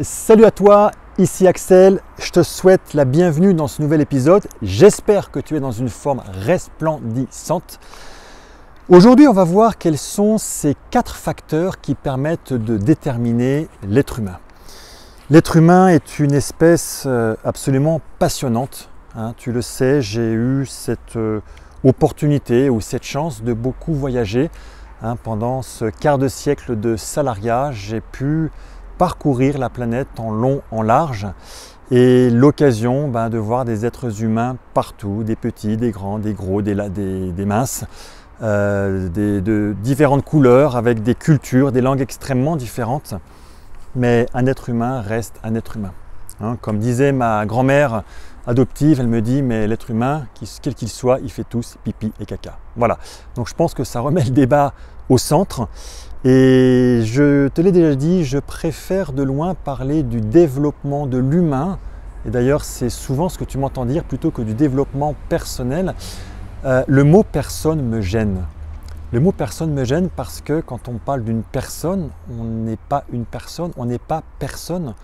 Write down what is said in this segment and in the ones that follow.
Salut à toi, ici Axel, je te souhaite la bienvenue dans ce nouvel épisode. J'espère que tu es dans une forme resplendissante. Aujourd'hui, on va voir quels sont ces 4 facteurs qui permettent de déterminer l'être humain. L'être humain est une espèce absolument passionnante. Tu le sais, j'ai eu cette opportunité ou cette chance de beaucoup voyager. Pendant ce quart de siècle de salariat, j'ai pu parcourir la planète en long, en large, et l'occasion de voir des êtres humains partout, des petits, des grands, des gros, des minces, de différentes couleurs, avec des cultures, des langues extrêmement différentes. Mais un être humain reste un être humain. Comme disait ma grand-mère adoptive, elle me dit, mais l'être humain, quel qu'il soit, il fait tous pipi et caca. Voilà, donc je pense que ça remet le débat au centre. Et je te l'ai déjà dit, je préfère de loin parler du développement de l'humain. Et d'ailleurs, c'est souvent ce que tu m'entends dire plutôt que du développement personnel. Le mot personne me gêne. Le mot personne me gêne parce que quand on parle d'une personne, on n'est pas une personne, on n'est pas personne.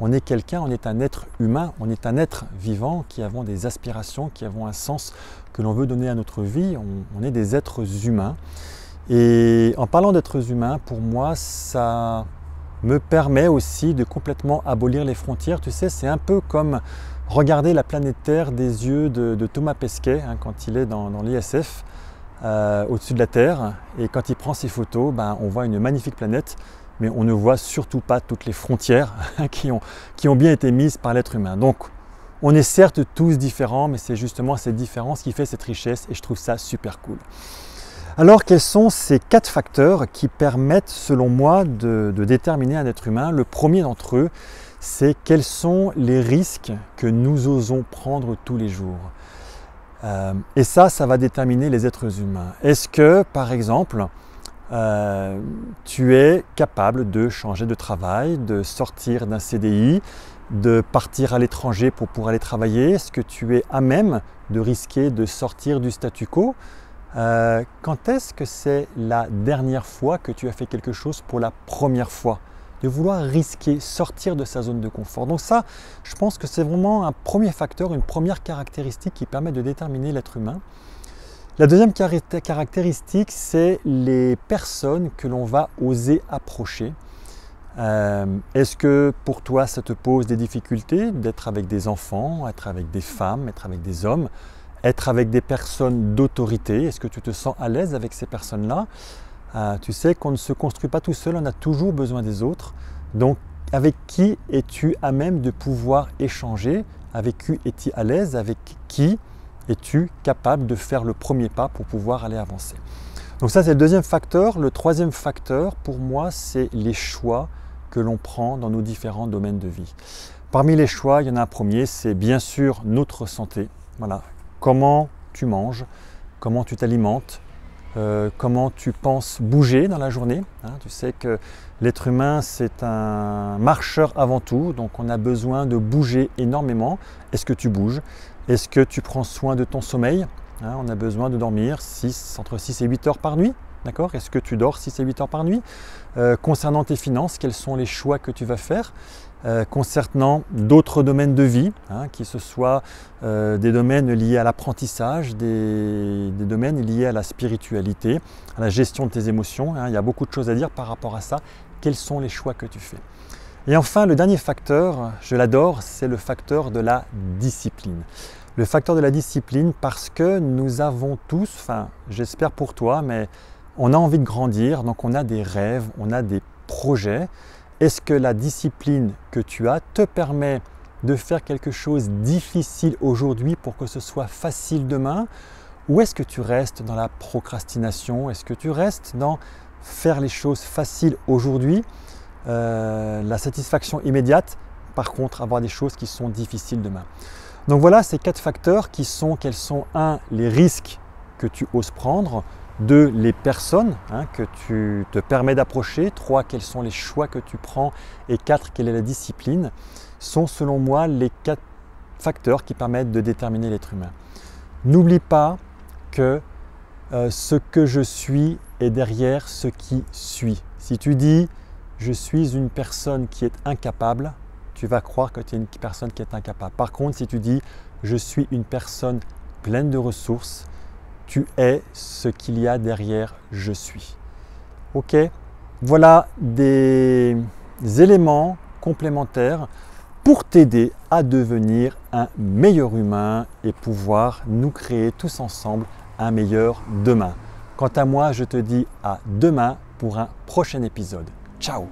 On est quelqu'un, on est un être humain, on est un être vivant qui avons des aspirations, qui avons un sens que l'on veut donner à notre vie. On est des êtres humains. Et en parlant d'êtres humains, pour moi, ça me permet aussi de complètement abolir les frontières. Tu sais, c'est un peu comme regarder la planète Terre des yeux de Thomas Pesquet, quand il est dans l'ISF, au-dessus de la Terre. Et quand il prend ses photos, on voit une magnifique planète, mais on ne voit surtout pas toutes les frontières qui ont bien été mises par l'être humain. Donc, on est certes tous différents, mais c'est justement cette différence qui fait cette richesse, et je trouve ça super cool. Alors, quels sont ces 4 facteurs qui permettent, selon moi, de déterminer un être humain? Le premier d'entre eux, c'est quels sont les risques que nous osons prendre tous les jours. Et ça va déterminer les êtres humains. Est-ce que, par exemple, tu es capable de changer de travail, de sortir d'un CDI, de partir à l'étranger pour aller travailler? Est-ce que tu es à même de risquer de sortir du statu quo? Quand est-ce que c'est la dernière fois que tu as fait quelque chose pour la première fois? De vouloir risquer, sortir de sa zone de confort. Donc ça, je pense que c'est vraiment un premier facteur, une première caractéristique qui permet de déterminer l'être humain. La deuxième caractéristique, c'est les personnes que l'on va oser approcher. Est-ce que pour toi, ça te pose des difficultés d'être avec des enfants, être avec des femmes, être avec des hommes, être avec des personnes d'autorité? Est-ce que tu te sens à l'aise avec ces personnes-là? Tu sais qu'on ne se construit pas tout seul, on a toujours besoin des autres. Donc, avec qui es-tu à même de pouvoir échanger? Avec qui es-tu à l'aise? Avec qui es-tu capable de faire le premier pas pour pouvoir aller avancer? Donc ça, c'est le deuxième facteur. Le troisième facteur, pour moi, c'est les choix que l'on prend dans nos différents domaines de vie. Parmi les choix, il y en a un premier, c'est bien sûr notre santé. Voilà. Comment tu manges, comment tu t'alimentes, comment tu penses bouger dans la journée. Tu sais que l'être humain, c'est un marcheur avant tout, donc on a besoin de bouger énormément. Est-ce que tu bouges? Est-ce que tu prends soin de ton sommeil? On a besoin de dormir entre 6 et 8 heures par nuit. D'accord? Est-ce que tu dors 6 et 8 heures par nuit? Concernant tes finances, quels sont les choix que tu vas faire? Concernant d'autres domaines de vie, qui ce soit des domaines liés à l'apprentissage, des domaines liés à la spiritualité, à la gestion de tes émotions. Il y a beaucoup de choses à dire par rapport à ça. Quels sont les choix que tu fais? Et enfin, le dernier facteur, je l'adore, c'est le facteur de la discipline. Le facteur de la discipline parce que nous avons tous, j'espère pour toi, mais on a envie de grandir, donc on a des rêves, on a des projets. Est-ce que la discipline que tu as te permet de faire quelque chose de difficile aujourd'hui pour que ce soit facile demain? Ou est-ce que tu restes dans la procrastination? Est-ce que tu restes dans faire les choses faciles aujourd'hui, la satisfaction immédiate, par contre avoir des choses qui sont difficiles demain? Donc voilà ces 4 facteurs quels sont 1. Les risques que tu oses prendre, 2. Les personnes que tu te permets d'approcher, 3. Quels sont les choix que tu prends, et 4. Quelle est la discipline, sont selon moi les 4 facteurs qui permettent de déterminer l'être humain. N'oublie pas que ce que je suis est derrière ce qui suit. Si tu dis « je suis une personne qui est incapable », tu vas croire que tu es une personne qui est incapable. Par contre, si tu dis « je suis une personne pleine de ressources », tu es ce qu'il y a derrière « je suis ». Ok? Voilà des éléments complémentaires pour t'aider à devenir un meilleur humain et pouvoir nous créer tous ensemble un meilleur demain. Quant à moi, je te dis à demain pour un prochain épisode. Ciao!